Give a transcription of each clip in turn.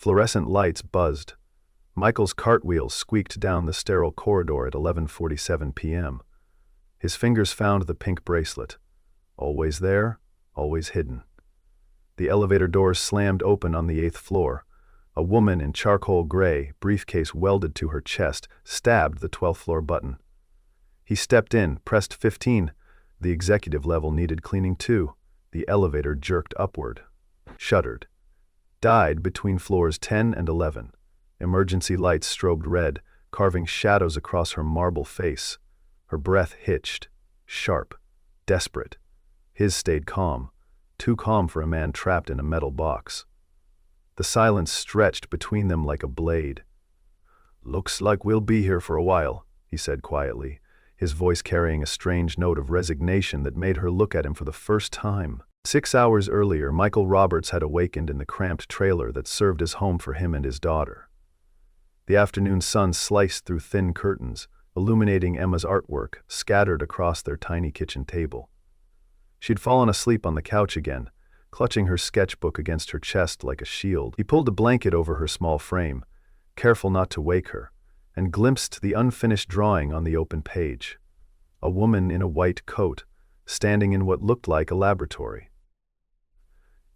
Fluorescent lights buzzed. Michael's cartwheels squeaked down the sterile corridor at 11:47 p.m. His fingers found the pink bracelet. Always there, always hidden. The elevator doors slammed open on the 8th floor. A woman in charcoal gray, briefcase welded to her chest, stabbed the 12th floor button. He stepped in, pressed 15. The executive level needed cleaning too. The elevator jerked upward. Shuddered. Died between floors 10 and 11. Emergency lights strobed red, carving shadows across her marble face. Her breath hitched. Sharp. Desperate. His stayed calm. Too calm for a man trapped in a metal box. The silence stretched between them like a blade. "Looks like we'll be here for a while," he said quietly, his voice carrying a strange note of resignation that made her look at him for the first time. 6 hours earlier, Michael Roberts had awakened in the cramped trailer that served as home for him and his daughter. The afternoon sun sliced through thin curtains, illuminating Emma's artwork scattered across their tiny kitchen table. She'd fallen asleep on the couch again, clutching her sketchbook against her chest like a shield. He pulled a blanket over her small frame, careful not to wake her, and glimpsed the unfinished drawing on the open page. A woman in a white coat, standing in what looked like a laboratory.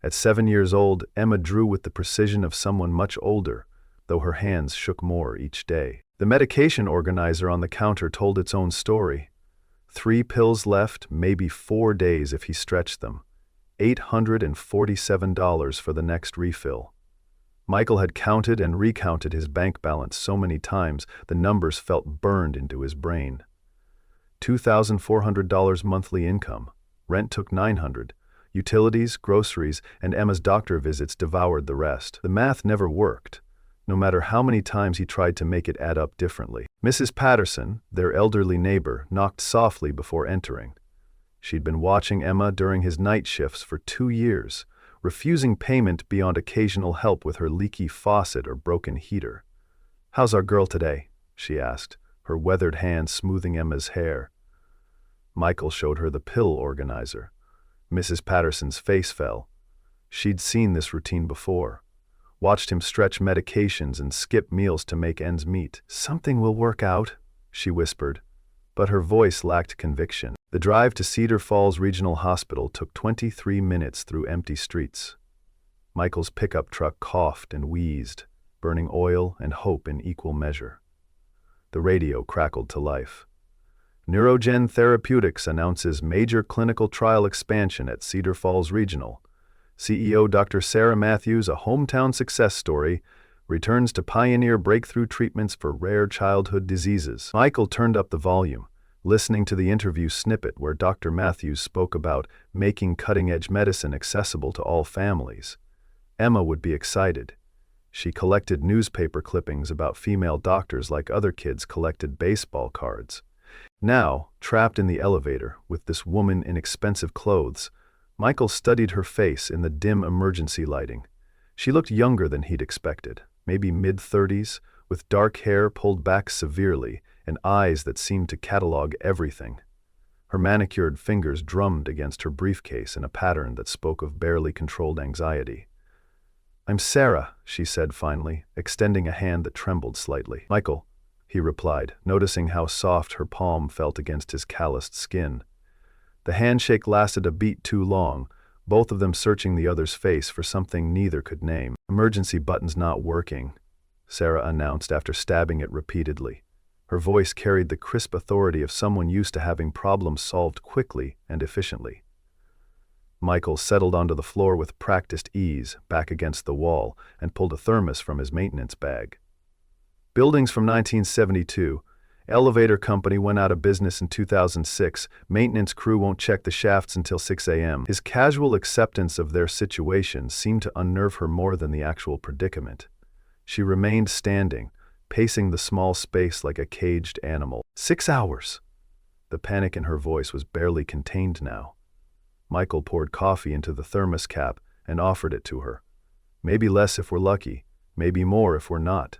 At 7 years old, Emma drew with the precision of someone much older, though her hands shook more each day. The medication organizer on the counter told its own story. 3 pills left, maybe 4 days if he stretched them. $847 for the next refill. Michael had counted and recounted his bank balance so many times the numbers felt burned into his brain. $2,400 monthly income. Rent took $900. Utilities, groceries, and Emma's doctor visits devoured the rest. The math never worked, no matter how many times he tried to make it add up differently. Mrs. Patterson, their elderly neighbor, knocked softly before entering. She'd been watching Emma during his night shifts for 2 years, refusing payment beyond occasional help with her leaky faucet or broken heater. "How's our girl today?" she asked, her weathered hand smoothing Emma's hair. Michael showed her the pill organizer. Mrs. Patterson's face fell. She'd seen this routine before. Watched him stretch medications and skip meals to make ends meet. "Something will work out," she whispered, but her voice lacked conviction. The drive to Cedar Falls Regional Hospital took 23 minutes through empty streets. Michael's pickup truck coughed and wheezed, burning oil and hope in equal measure. The radio crackled to life. Neurogen Therapeutics announces major clinical trial expansion at Cedar Falls Regional. CEO Dr. Sarah Matthews, a hometown success story, returns to pioneer breakthrough treatments for rare childhood diseases. Michael turned up the volume, listening to the interview snippet where Dr. Matthews spoke about making cutting-edge medicine accessible to all families. Emma would be excited. She collected newspaper clippings about female doctors like other kids collected baseball cards. Now, trapped in the elevator with this woman in expensive clothes, Michael studied her face in the dim emergency lighting. She looked younger than he'd expected, maybe mid-30s, with dark hair pulled back severely and eyes that seemed to catalog everything. Her manicured fingers drummed against her briefcase in a pattern that spoke of barely controlled anxiety. "I'm Sarah," she said finally, extending a hand that trembled slightly. "Michael," he replied, noticing how soft her palm felt against his calloused skin. The handshake lasted a beat too long, both of them searching the other's face for something neither could name. "Emergency button's not working," Sarah announced after stabbing it repeatedly. Her voice carried the crisp authority of someone used to having problems solved quickly and efficiently. Michael settled onto the floor with practiced ease, back against the wall, and pulled a thermos from his maintenance bag. Buildings from 1972. Elevator company went out of business in 2006. Maintenance crew won't check the shafts until 6 a.m. His casual acceptance of their situation seemed to unnerve her more than the actual predicament. She remained standing, pacing the small space like a caged animal. 6 hours! The panic in her voice was barely contained now. Michael poured coffee into the thermos cap and offered it to her. "Maybe less if we're lucky, maybe more if we're not."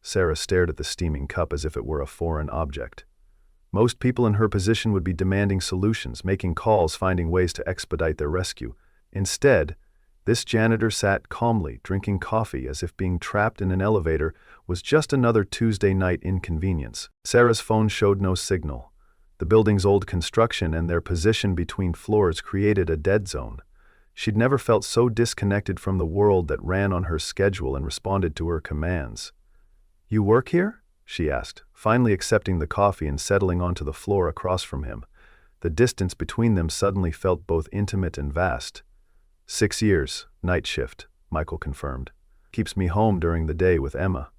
Sarah stared at the steaming cup as if it were a foreign object. Most people in her position would be demanding solutions, making calls, finding ways to expedite their rescue. Instead, This janitor sat calmly, drinking coffee as if being trapped in an elevator was just another Tuesday night inconvenience. Sarah's phone showed no signal. The building's old construction and their position between floors created a dead zone. She'd never felt so disconnected from the world that ran on her schedule and responded to her commands. "You work here?" she asked, finally accepting the coffee and settling onto the floor across from him. The distance between them suddenly felt both intimate and vast. 6 years, night shift, Michael confirmed. Keeps me home during the day with Emma.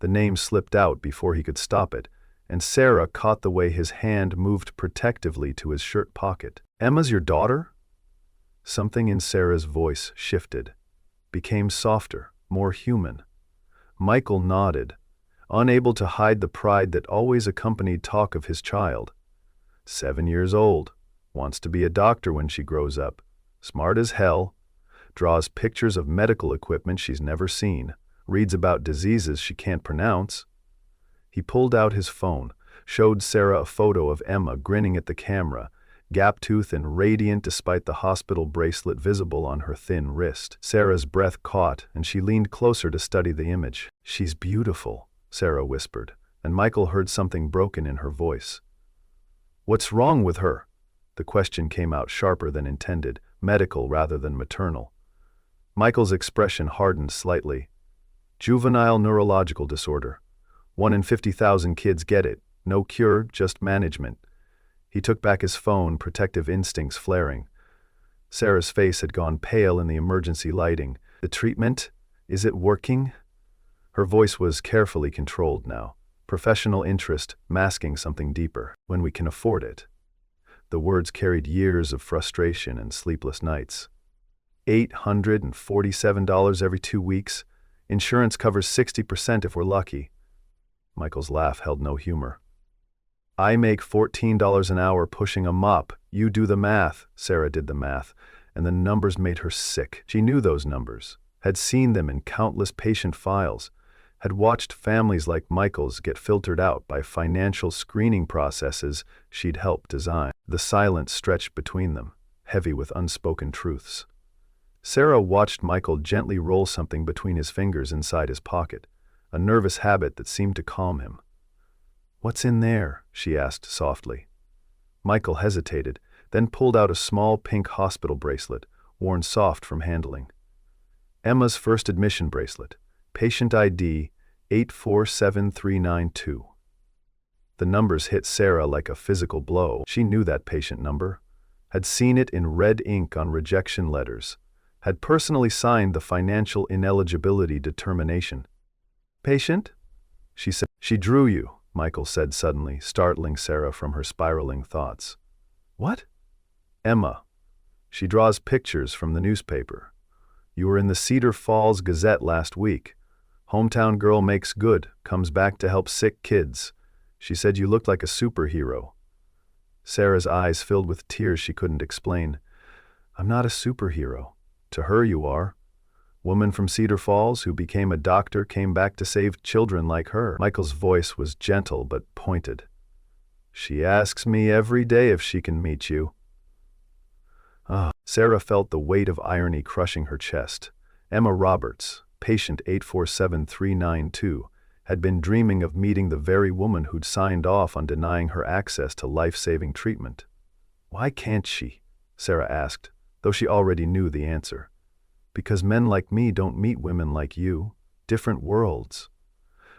The name slipped out before he could stop it, and Sarah caught the way his hand moved protectively to his shirt pocket. "Emma's your daughter?" Something in Sarah's voice shifted, became softer, more human. Michael nodded, unable to hide the pride that always accompanied talk of his child. 7 years old, wants to be a doctor when she grows up, smart as hell, draws pictures of medical equipment she's never seen, reads about diseases she can't pronounce. He pulled out his phone, showed Sarah a photo of Emma grinning at the camera, gap-toothed and radiant despite the hospital bracelet visible on her thin wrist. Sarah's breath caught, and she leaned closer to study the image. "She's beautiful," Sarah whispered, and Michael heard something broken in her voice. "What's wrong with her?" The question came out sharper than intended, medical rather than maternal. Michael's expression hardened slightly. "Juvenile neurological disorder. 1 in 50,000 kids get it. No cure, just management." He took back his phone, protective instincts flaring. Sarah's face had gone pale in the emergency lighting. "The treatment? Is it working?" Her voice was carefully controlled now, professional interest masking something deeper. "When we can afford it." The words carried years of frustration and sleepless nights. $847 every 2 weeks. Insurance covers 60% if we're lucky. Michael's laugh held no humor. "I make $14 an hour pushing a mop. You do the math." Sarah did the math, and the numbers made her sick. She knew those numbers, had seen them in countless patient files, had watched families like Michael's get filtered out by financial screening processes she'd helped design. The silence stretched between them, heavy with unspoken truths. Sarah watched Michael gently roll something between his fingers inside his pocket, a nervous habit that seemed to calm him. "What's in there?" she asked softly. Michael hesitated, then pulled out a small pink hospital bracelet, worn soft from handling. Emma's first admission bracelet, patient ID 847392. The numbers hit Sarah like a physical blow. She knew that patient number, had seen it in red ink on rejection letters, had personally signed the financial ineligibility determination. "Patient?" she said. "She drew you," Michael said suddenly, startling Sarah from her spiraling thoughts. "What?" "Emma. She draws pictures from the newspaper. You were in the Cedar Falls Gazette last week. Hometown girl makes good, comes back to help sick kids. She said you looked like a superhero." Sarah's eyes filled with tears she couldn't explain. "I'm not a superhero. To her you are. Woman from Cedar Falls who became a doctor came back to save children like her." Michael's voice was gentle but pointed. "She asks me every day if she can meet you." Sarah felt the weight of irony crushing her chest. Emma Roberts, patient 847392, had been dreaming of meeting the very woman who'd signed off on denying her access to life-saving treatment. "Why can't she?" Sarah asked, though she already knew the answer. "Because men like me don't meet women like you. Different worlds."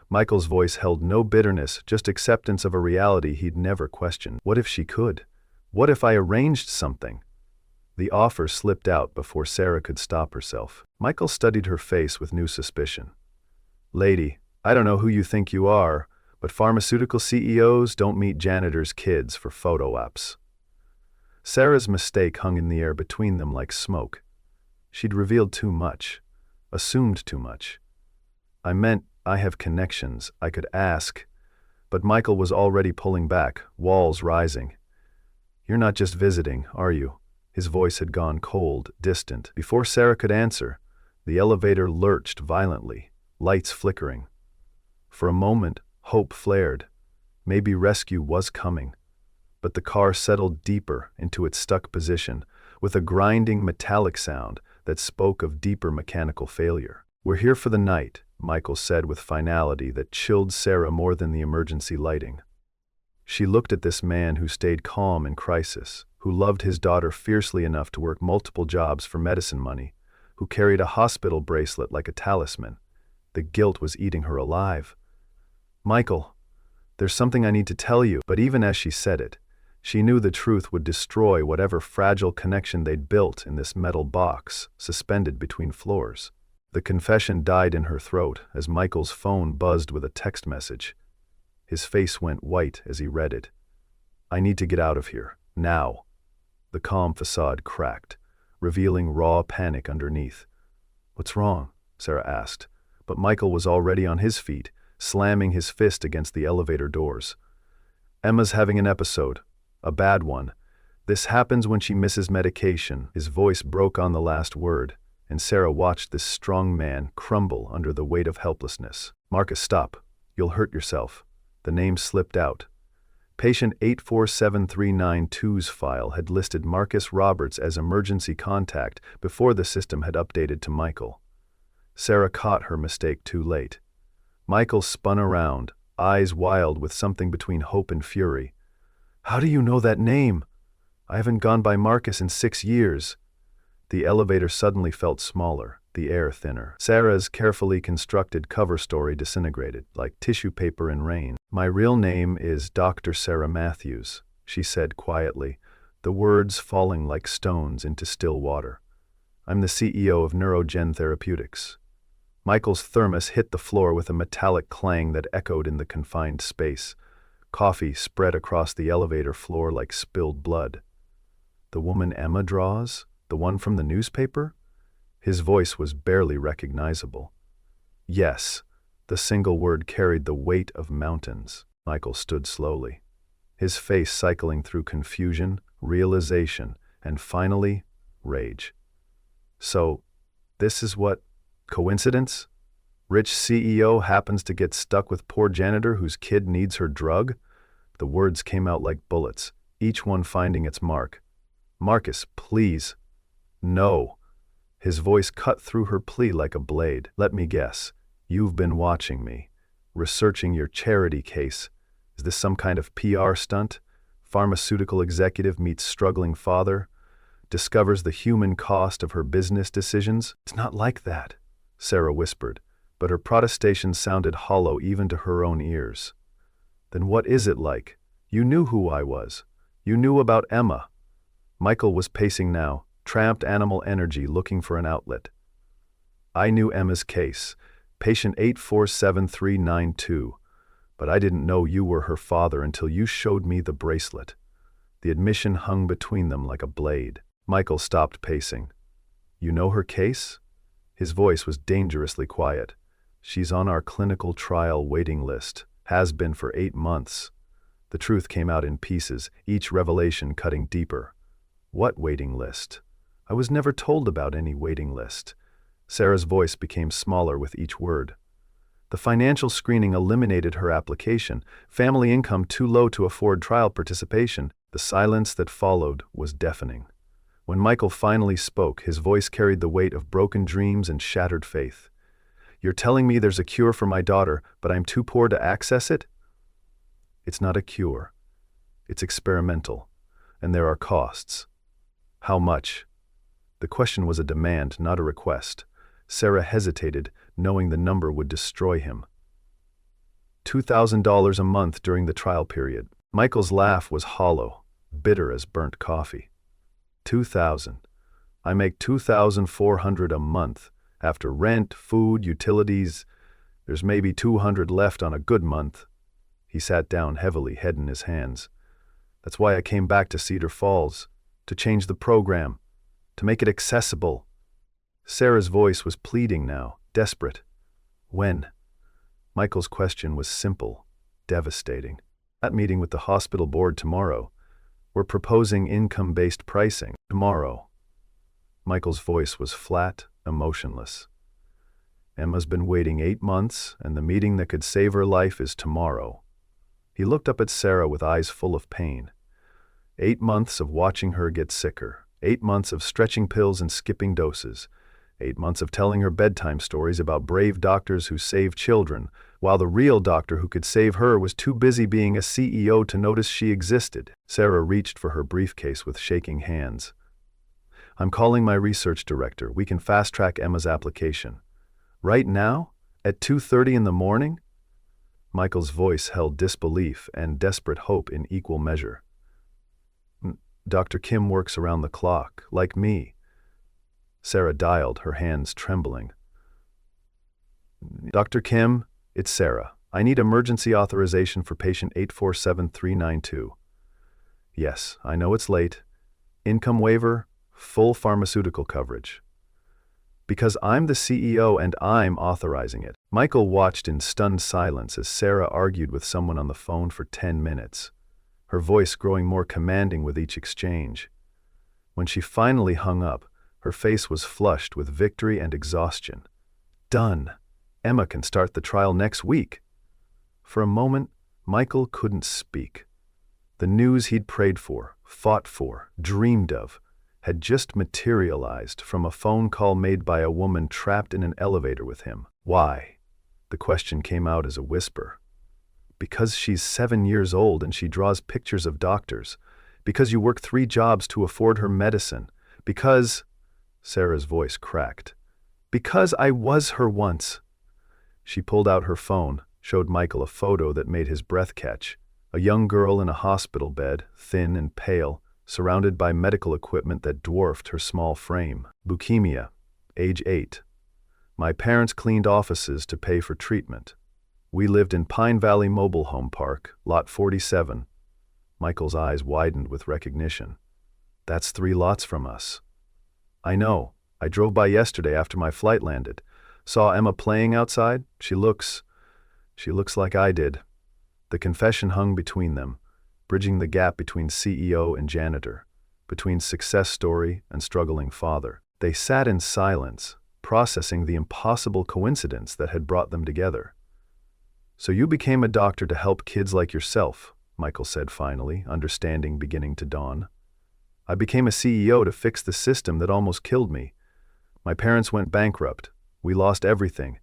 Michael's voice held no bitterness, just acceptance of a reality he'd never questioned. "What if she could? What if I arranged something?" The offer slipped out before Sarah could stop herself. Michael studied her face with new suspicion. "Lady, I don't know who you think you are, but pharmaceutical CEOs don't meet janitors' kids for photo ops." Sarah's mistake hung in the air between them like smoke. She'd revealed too much, assumed too much. "I meant I have connections, I could ask." But Michael was already pulling back, walls rising. "You're not just visiting, are you?" His voice had gone cold, distant. Before Sarah could answer, the elevator lurched violently, lights flickering. For a moment, hope flared. Maybe rescue was coming. But the car settled deeper into its stuck position, with a grinding metallic sound, that spoke of deeper mechanical failure. "We're here for the night," Michael said with finality that chilled Sarah more than the emergency lighting. She looked at this man who stayed calm in crisis, who loved his daughter fiercely enough to work multiple jobs for medicine money, who carried a hospital bracelet like a talisman. The guilt was eating her alive. "Michael, there's something I need to tell you." But even as she said it, she knew the truth would destroy whatever fragile connection they'd built in this metal box suspended between floors. The confession died in her throat as Michael's phone buzzed with a text message. His face went white as he read it. "I need to get out of here, now." The calm facade cracked, revealing raw panic underneath. "What's wrong?" Sarah asked, but Michael was already on his feet, slamming his fist against the elevator doors. "Emma's having an episode. A bad one. This happens when she misses medication." His voice broke on the last word, and Sarah watched this strong man crumble under the weight of helplessness. "Marcus, stop. You'll hurt yourself." The name slipped out. Patient 847392's file had listed Marcus Roberts as emergency contact before the system had updated to Michael. Sarah caught her mistake too late. Michael spun around, eyes wild with something between hope and fury. "How do you know that name? I haven't gone by Marcus in 6 years." The elevator suddenly felt smaller, the air thinner. Sarah's carefully constructed cover story disintegrated, like tissue paper in rain. "My real name is Dr. Sarah Matthews," she said quietly, the words falling like stones into still water. "I'm the CEO of Neurogen Therapeutics." Michael's thermos hit the floor with a metallic clang that echoed in the confined space. Coffee spread across the elevator floor like spilled blood. "The woman Emma draws? The one from the newspaper?" His voice was barely recognizable. "Yes." The single word carried the weight of mountains. Michael stood slowly, his face cycling through confusion, realization, and finally, rage. "So, this is what? Coincidence? Rich CEO happens to get stuck with poor janitor whose kid needs her drug?" The words came out like bullets, each one finding its mark. "Marcus, please." "No." His voice cut through her plea like a blade. "Let me guess. You've been watching me, researching your charity case. Is this some kind of PR stunt? Pharmaceutical executive meets struggling father, discovers the human cost of her business decisions?" "It's not like that," Sarah whispered, but her protestation sounded hollow even to her own ears. "Then what is it like? You knew who I was. You knew about Emma." Michael was pacing now, trapped animal energy looking for an outlet. "I knew Emma's case, patient 847392, but I didn't know you were her father until you showed me the bracelet." The admission hung between them like a blade. Michael stopped pacing. "You know her case?" His voice was dangerously quiet. "She's on our clinical trial waiting list, has been for 8 months. The truth came out in pieces, each revelation cutting deeper. "What waiting list? I was never told about any waiting list." Sarah's voice became smaller with each word. "The financial screening eliminated her application, family income too low to afford trial participation." The silence that followed was deafening. When Michael finally spoke, his voice carried the weight of broken dreams and shattered faith. "You're telling me there's a cure for my daughter, but I'm too poor to access it?" "It's not a cure. It's experimental, and there are costs." "How much?" The question was a demand, not a request. Sarah hesitated, knowing the number would destroy him. $2,000 a month during the trial period. Michael's laugh was hollow, bitter as burnt coffee. 2,000. I make 2,400 a month. After rent, food, utilities, there's maybe 200 left on a good month. He sat down heavily, head in his hands. "That's why I came back to Cedar Falls, to change the program, to make it accessible." Sarah's voice was pleading now, desperate. "When?" Michael's question was simple, devastating. "That meeting with the hospital board tomorrow. We're proposing income-based pricing. Tomorrow." Michael's voice was flat, emotionless. "Emma's been waiting 8 months, and the meeting that could save her life is tomorrow." He looked up at Sarah with eyes full of pain. 8 months of watching her get sicker. 8 months of stretching pills and skipping doses. 8 months of telling her bedtime stories about brave doctors who saved children, while the real doctor who could save her was too busy being a CEO to notice she existed. Sarah reached for her briefcase with shaking hands. "I'm calling my research director. We can fast-track Emma's application." "Right now? At 2:30 in the morning?" Michael's voice held disbelief and desperate hope in equal measure. "Dr. Kim works around the clock, like me." Sarah dialed, her hands trembling. "Dr. Kim, it's Sarah. I need emergency authorization for patient 847392. "Yes, I know it's late. Income waiver, full pharmaceutical coverage." "Because I'm the CEO and I'm authorizing it." Michael watched in stunned silence as Sarah argued with someone on the phone for 10 minutes, her voice growing more commanding with each exchange. When she finally hung up, her face was flushed with victory and exhaustion. Done. Emma can start the trial next week. For a moment, Michael couldn't speak. The news he'd prayed for, fought for, dreamed of, had just materialized from a phone call made by a woman trapped in an elevator with him. "Why?" The question came out as a whisper. "Because she's 7 years old and she draws pictures of doctors. Because you work 3 jobs to afford her medicine. Because—" Sarah's voice cracked. "Because I was her once." She pulled out her phone, showed Michael a photo that made his breath catch. A young girl in a hospital bed, thin and pale, surrounded by medical equipment that dwarfed her small frame. "Leukemia, age 8. My parents cleaned offices to pay for treatment. We lived in Pine Valley Mobile Home Park, Lot 47. Michael's eyes widened with recognition. "That's 3 lots from us." "I know. I drove by yesterday after my flight landed. Saw Emma playing outside. She looks like I did." The confession hung between them, bridging the gap between CEO and janitor, between success story and struggling father. They sat in silence, processing the impossible coincidence that had brought them together. "So you became a doctor to help kids like yourself," Michael said finally, understanding beginning to dawn. "I became a CEO to fix the system that almost killed me. My parents went bankrupt. We lost everything.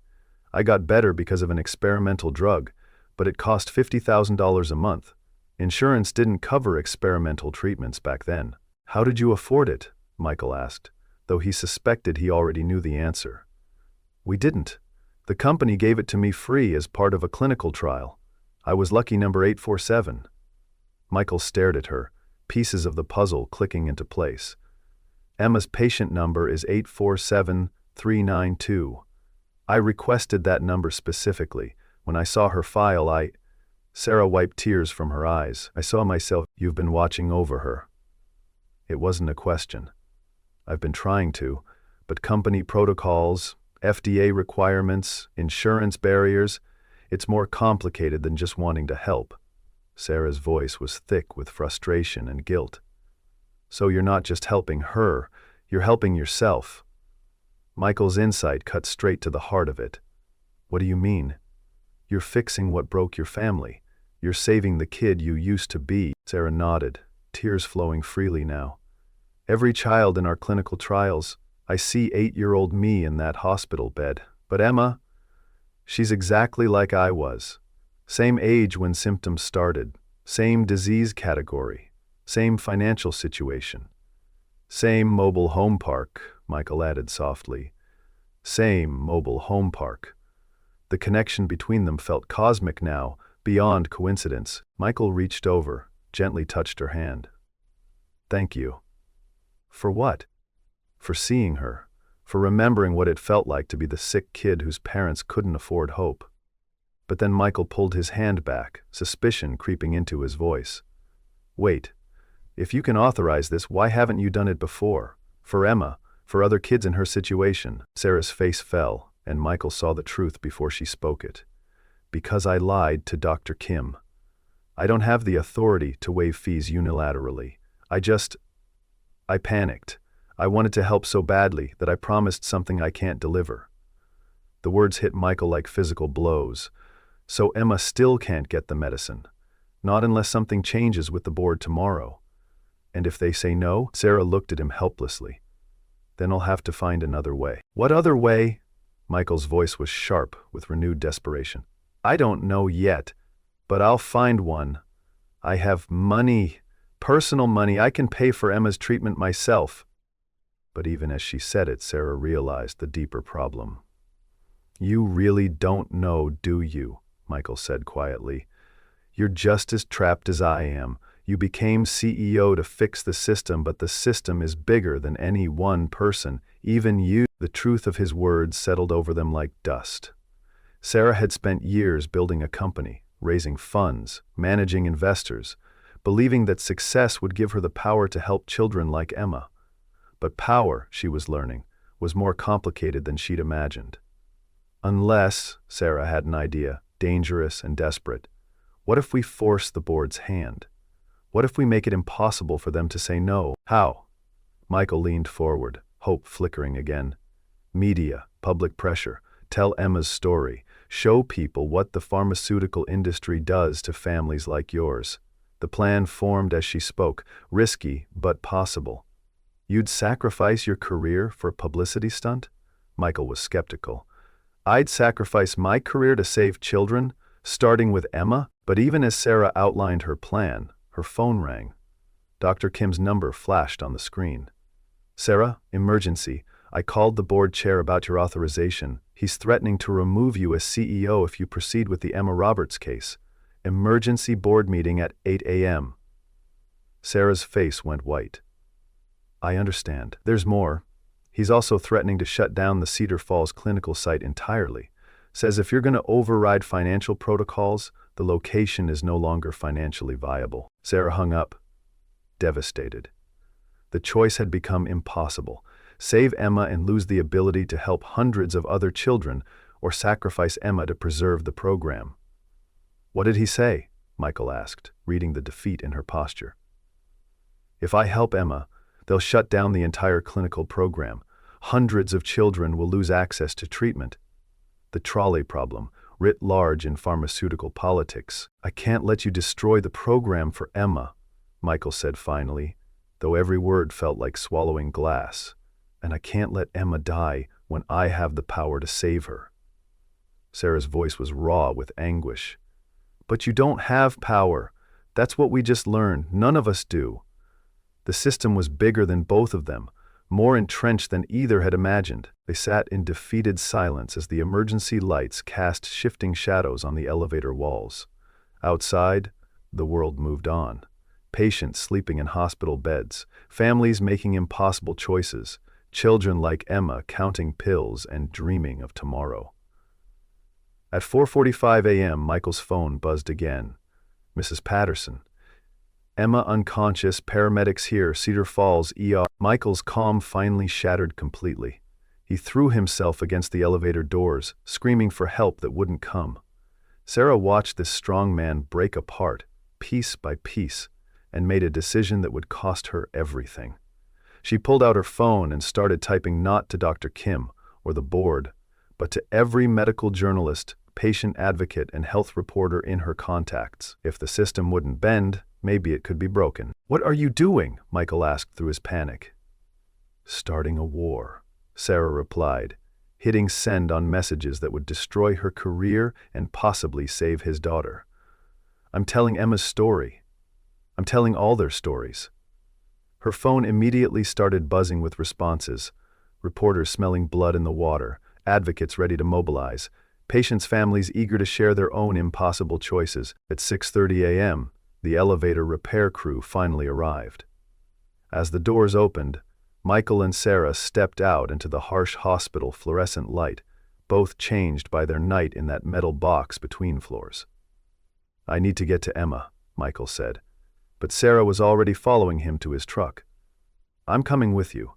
I got better because of an experimental drug, but it cost $50,000 a month. Insurance didn't cover experimental treatments back then." "How did you afford it?" Michael asked, though he suspected he already knew the answer. "We didn't. The company gave it to me free as part of a clinical trial. I was lucky number 847. Michael stared at her, pieces of the puzzle clicking into place. "Emma's patient number is 847392. I requested that number specifically. When I saw her file, Sarah wiped tears from her eyes. "I saw myself." "You've been watching over her." It wasn't a question. "I've been trying to, but company protocols, FDA requirements, insurance barriers, it's more complicated than just wanting to help." Sarah's voice was thick with frustration and guilt. "So you're not just helping her, you're helping yourself." Michael's insight cut straight to the heart of it. "What do you mean?" "You're fixing what broke your family. You're saving the kid you used to be." Sarah nodded, tears flowing freely now. "Every child in our clinical trials, I see 8-year-old me in that hospital bed. But Emma, she's exactly like I was. Same age when symptoms started, same disease category, same financial situation. Same mobile home park," Michael added softly. "Same mobile home park." The connection between them felt cosmic now, beyond coincidence. Michael reached over, gently touched her hand. "Thank you." "For what?" "For seeing her, for remembering what it felt like to be the sick kid whose parents couldn't afford hope." But then Michael pulled his hand back, suspicion creeping into his voice. "Wait, if you can authorize this, why haven't you done it before? For Emma, for other kids in her situation." Sarah's face fell, and Michael saw the truth before she spoke it. "Because I lied to Dr. Kim. I don't have the authority to waive fees unilaterally. I panicked. I wanted to help so badly that I promised something I can't deliver." The words hit Michael like physical blows. "So Emma still can't get the medicine. Not unless something changes with the board tomorrow." And if they say no? Sarah looked at him helplessly. Then I'll have to find another way. What other way? Michael's voice was sharp with renewed desperation. I don't know yet, but I'll find one. I have money, personal money. I can pay for Emma's treatment myself. But even as she said it, Sarah realized the deeper problem. You really don't know, do you? Michael said quietly. You're just as trapped as I am. You became CEO to fix the system, but the system is bigger than any one person, even you. The truth of his words settled over them like dust. Sarah had spent years building a company, raising funds, managing investors, believing that success would give her the power to help children like Emma. But power, she was learning, was more complicated than she'd imagined. Unless, Sarah had an idea, dangerous and desperate. What if we force the board's hand? What if we make it impossible for them to say no? How? Michael leaned forward, hope flickering again. Media, public pressure, tell Emma's story, show people what the pharmaceutical industry does to families like yours. The plan formed as she spoke, risky but possible. You'd sacrifice your career for a publicity stunt? Michael was skeptical. I'd sacrifice my career to save children, starting with Emma? But even as Sarah outlined her plan, her phone rang. Dr. Kim's number flashed on the screen. Sarah, emergency. I called the board chair about your authorization. He's threatening to remove you as CEO if you proceed with the Emma Roberts case. Emergency board meeting at 8 a.m. Sarah's face went white. I understand. There's more. He's also threatening to shut down the Cedar Falls clinical site entirely. Says if you're going to override financial protocols, the location is no longer financially viable. Sarah hung up, devastated. The choice had become impossible. Save Emma and lose the ability to help hundreds of other children, or sacrifice Emma to preserve the program. What did he say? Michael asked, reading the defeat in her posture. If I help Emma, they'll shut down the entire clinical program. Hundreds of children will lose access to treatment. The trolley problem, writ large in pharmaceutical politics. I can't let you destroy the program for Emma, Michael said finally, though every word felt like swallowing glass. And I can't let Emma die when I have the power to save her. Sarah's voice was raw with anguish. But you don't have power. That's what we just learned. None of us do. The system was bigger than both of them, more entrenched than either had imagined. They sat in defeated silence as the emergency lights cast shifting shadows on the elevator walls. Outside, the world moved on. Patients sleeping in hospital beds, families making impossible choices, children like Emma counting pills and dreaming of tomorrow. At 4:45 a.m., Michael's phone buzzed again. Mrs. Patterson. Emma unconscious, paramedics here, Cedar Falls, ER. Michael's calm finally shattered completely. He threw himself against the elevator doors, screaming for help that wouldn't come. Sarah watched this strong man break apart, piece by piece, and made a decision that would cost her everything. She pulled out her phone and started typing not to Dr. Kim or the board, but to every medical journalist, patient advocate, and health reporter in her contacts. If the system wouldn't bend, maybe it could be broken. What are you doing? Michael asked through his panic. Starting a war, Sarah replied, hitting send on messages that would destroy her career and possibly save his daughter. I'm telling Emma's story. I'm telling all their stories. Her phone immediately started buzzing with responses. Reporters smelling blood in the water, advocates ready to mobilize, patients' families eager to share their own impossible choices. At 6:30 a.m., the elevator repair crew finally arrived. As the doors opened, Michael and Sarah stepped out into the harsh hospital fluorescent light, both changed by their night in that metal box between floors. I need to get to Emma, Michael said, but Sarah was already following him to his truck. I'm coming with you.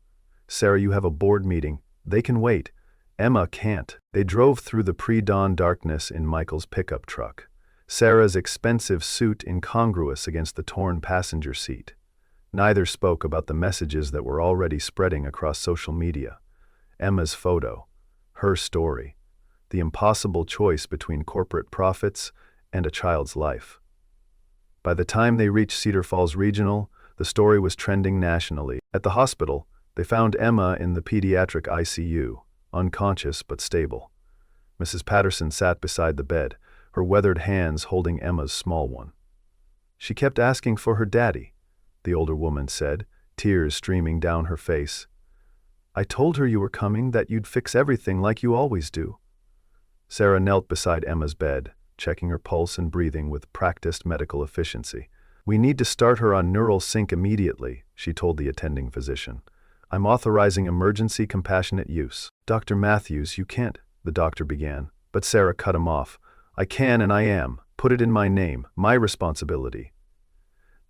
Sarah, you have a board meeting. They can wait. Emma can't. They drove through the pre-dawn darkness in Michael's pickup truck, Sarah's expensive suit incongruous against the torn passenger seat. Neither spoke about the messages that were already spreading across social media. Emma's photo, her story, the impossible choice between corporate profits and a child's life. By the time they reached Cedar Falls Regional, The story was trending nationally. At the hospital, they found Emma in the pediatric ICU, unconscious but stable. Mrs. Patterson sat beside the bed, her weathered hands holding Emma's small one. "She kept asking for her daddy," the older woman said, tears streaming down her face. "I told her you were coming, that you'd fix everything like you always do." Sarah knelt beside Emma's bed, checking her pulse and breathing with practiced medical efficiency. "We need to start her on neural sync immediately," she told the attending physician. "I'm authorizing emergency compassionate use." "Dr. Matthews, you can't," the doctor began, but Sarah cut him off. "I can and I am. Put it in my name, my responsibility."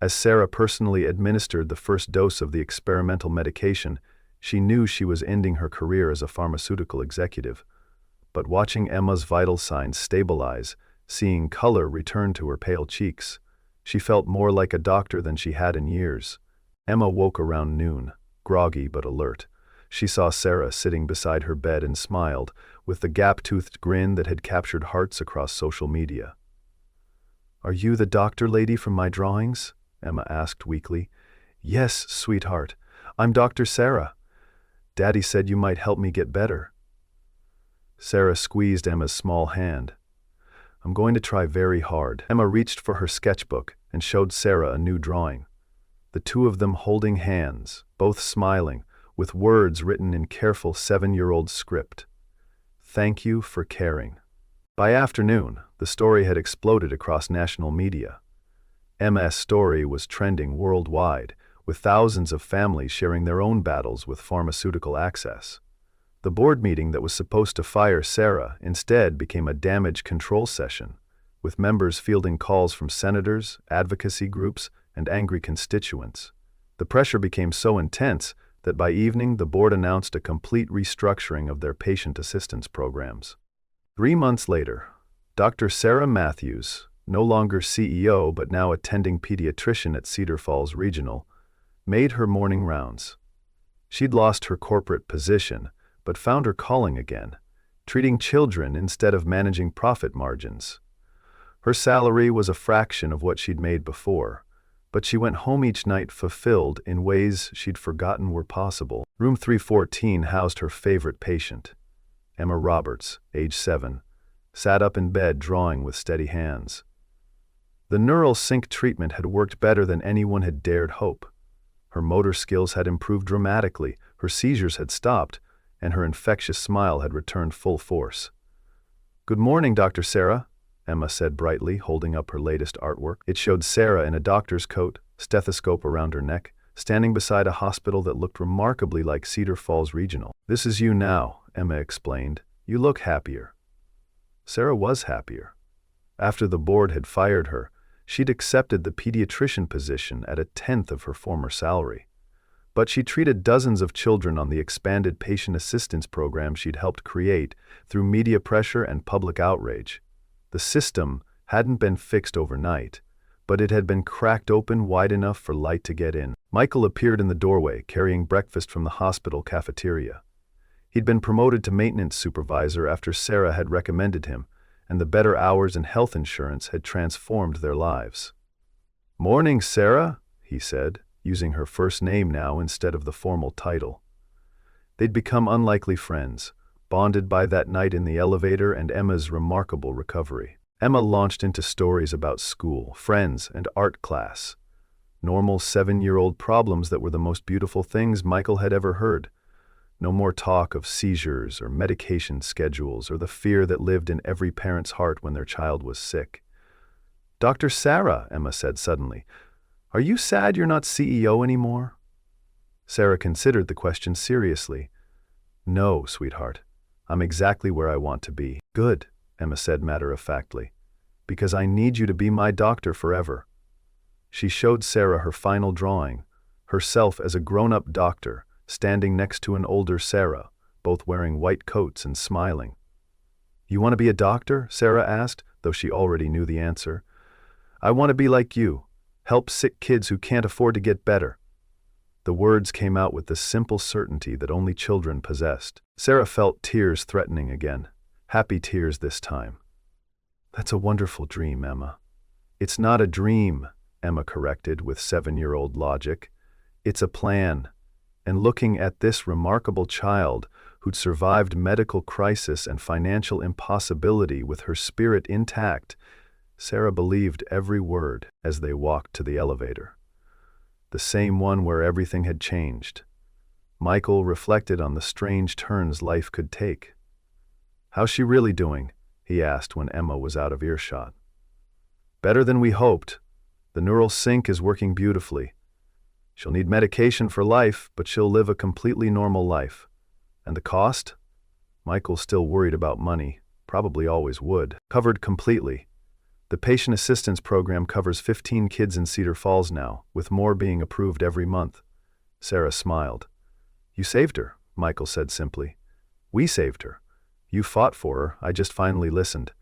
As Sarah personally administered the first dose of the experimental medication, she knew she was ending her career as a pharmaceutical executive. But watching Emma's vital signs stabilize, seeing color return to her pale cheeks, she felt more like a doctor than she had in years. Emma woke around noon, groggy but alert. She saw Sarah sitting beside her bed and smiled, with the gap-toothed grin that had captured hearts across social media. "Are you the doctor lady from my drawings?" Emma asked weakly. "Yes, sweetheart. I'm Dr. Sarah. Daddy said you might help me get better." Sarah squeezed Emma's small hand. "I'm going to try very hard." Emma reached for her sketchbook and showed Sarah a new drawing. The two of them holding hands, both smiling, with words written in careful 7-year-old script. "Thank you for caring." By afternoon, the story had exploded across national media. Emma's story was trending worldwide, with thousands of families sharing their own battles with pharmaceutical access. The board meeting that was supposed to fire Sarah instead became a damage control session, with members fielding calls from senators, advocacy groups, and angry constituents. The pressure became so intense that by evening the board announced a complete restructuring of their patient assistance programs. 3 months later, Dr. Sarah Matthews, no longer CEO but now attending pediatrician at Cedar Falls Regional, made her morning rounds. She'd lost her corporate position, but found her calling again, treating children instead of managing profit margins. Her salary was a fraction of what she'd made before, but she went home each night fulfilled in ways she'd forgotten were possible. Room 314 housed her favorite patient. Emma Roberts, age 7, sat up in bed drawing with steady hands. The neural sync treatment had worked better than anyone had dared hope. Her motor skills had improved dramatically, her seizures had stopped, and her infectious smile had returned full force. "Good morning, Dr. Sarah," Emma said brightly, holding up her latest artwork. It showed Sarah in a doctor's coat, stethoscope around her neck, standing beside a hospital that looked remarkably like Cedar Falls Regional. "This is you now," Emma explained. "You look happier." Sarah was happier. After the board had fired her, she'd accepted the pediatrician position at 1/10 of her former salary. But she treated dozens of children on the expanded patient assistance program she'd helped create through media pressure and public outrage. The system hadn't been fixed overnight, but it had been cracked open wide enough for light to get in. Michael appeared in the doorway, carrying breakfast from the hospital cafeteria. He'd been promoted to maintenance supervisor after Sarah had recommended him, and the better hours and health insurance had transformed their lives. "Morning, Sarah," he said, using her first name now instead of the formal title. They'd become unlikely friends, bonded by that night in the elevator and Emma's remarkable recovery. Emma launched into stories about school, friends, and art class. Normal 7-year-old problems that were the most beautiful things Michael had ever heard. No more talk of seizures or medication schedules or the fear that lived in every parent's heart when their child was sick. "Dr. Sarah," Emma said suddenly, "are you sad you're not CEO anymore?" Sarah considered the question seriously. "No, sweetheart. I'm exactly where I want to be." "Good," Emma said matter-of-factly, "because I need you to be my doctor forever." She showed Sarah her final drawing, herself as a grown-up doctor, standing next to an older Sarah, both wearing white coats and smiling. "You want to be a doctor?" Sarah asked, though she already knew the answer. "I want to be like you, help sick kids who can't afford to get better." The words came out with the simple certainty that only children possessed. Sarah felt tears threatening again, happy tears this time. "That's a wonderful dream, Emma." "It's not a dream," Emma corrected with 7-year-old logic. It's a plan. And looking at this remarkable child who'd survived medical crisis and financial impossibility with her spirit intact, Sarah believed every word as they walked to the elevator. The same one where everything had changed. Michael reflected on the strange turns life could take. "How's she really doing?" he asked when Emma was out of earshot. "Better than we hoped. The neural sync is working beautifully. She'll need medication for life, but she'll live a completely normal life. And the cost?" Michael's still worried about money, probably always would. "Covered completely. The patient assistance program covers 15 kids in Cedar Falls now, with more being approved every month." Sarah smiled. "You saved her," Michael said simply. "We saved her. You fought for her, I just finally listened."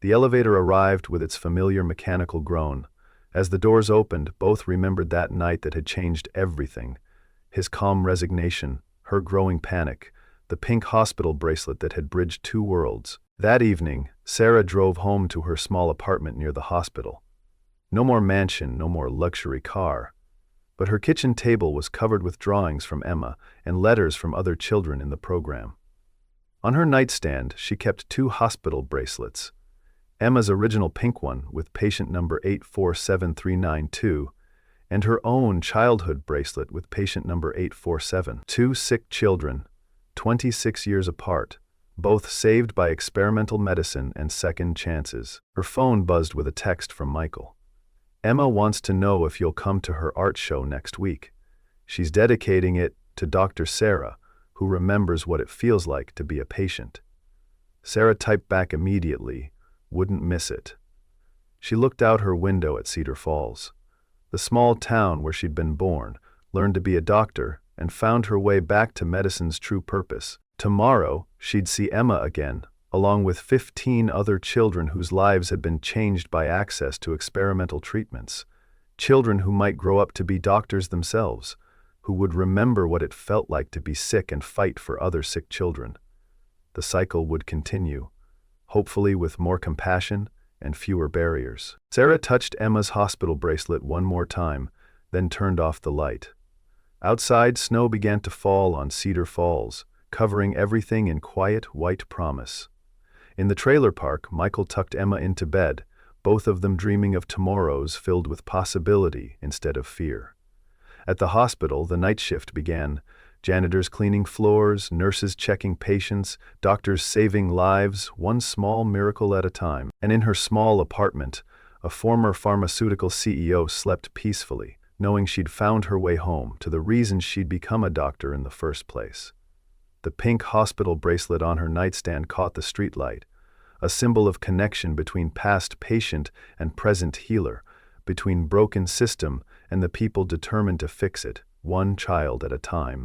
The elevator arrived with its familiar mechanical groan. As the doors opened, both remembered that night that had changed everything. His calm resignation, her growing panic, the pink hospital bracelet that had bridged two worlds. That evening, Sarah drove home to her small apartment near the hospital. No more mansion, no more luxury car. But her kitchen table was covered with drawings from Emma and letters from other children in the program. On her nightstand, she kept 2 hospital bracelets. Emma's original pink one with patient number 847392, and her own childhood bracelet with patient number 847. 2 sick children, 26 years apart, both saved by experimental medicine and second chances. Her phone buzzed with a text from Michael. "Emma wants to know if you'll come to her art show next week. She's dedicating it to Dr. Sarah, who remembers what it feels like to be a patient." Sarah typed back immediately, "Wouldn't miss it." She looked out her window at Cedar Falls, the small town where she'd been born, learned to be a doctor, and found her way back to medicine's true purpose. Tomorrow, she'd see Emma again, along with 15 other children whose lives had been changed by access to experimental treatments. Children who might grow up to be doctors themselves, who would remember what it felt like to be sick and fight for other sick children. The cycle would continue, hopefully with more compassion and fewer barriers. Sarah touched Emma's hospital bracelet one more time, then turned off the light. Outside, snow began to fall on Cedar Falls, covering everything in quiet, white promise. In the trailer park, Michael tucked Emma into bed, both of them dreaming of tomorrows filled with possibility instead of fear. At the hospital, the night shift began. Janitors cleaning floors, nurses checking patients, doctors saving lives, one small miracle at a time. And in her small apartment, a former pharmaceutical CEO slept peacefully, knowing she'd found her way home to the reason she'd become a doctor in the first place. The pink hospital bracelet on her nightstand caught the streetlight, a symbol of connection between past patient and present healer, between broken system and the people determined to fix it, one child at a time.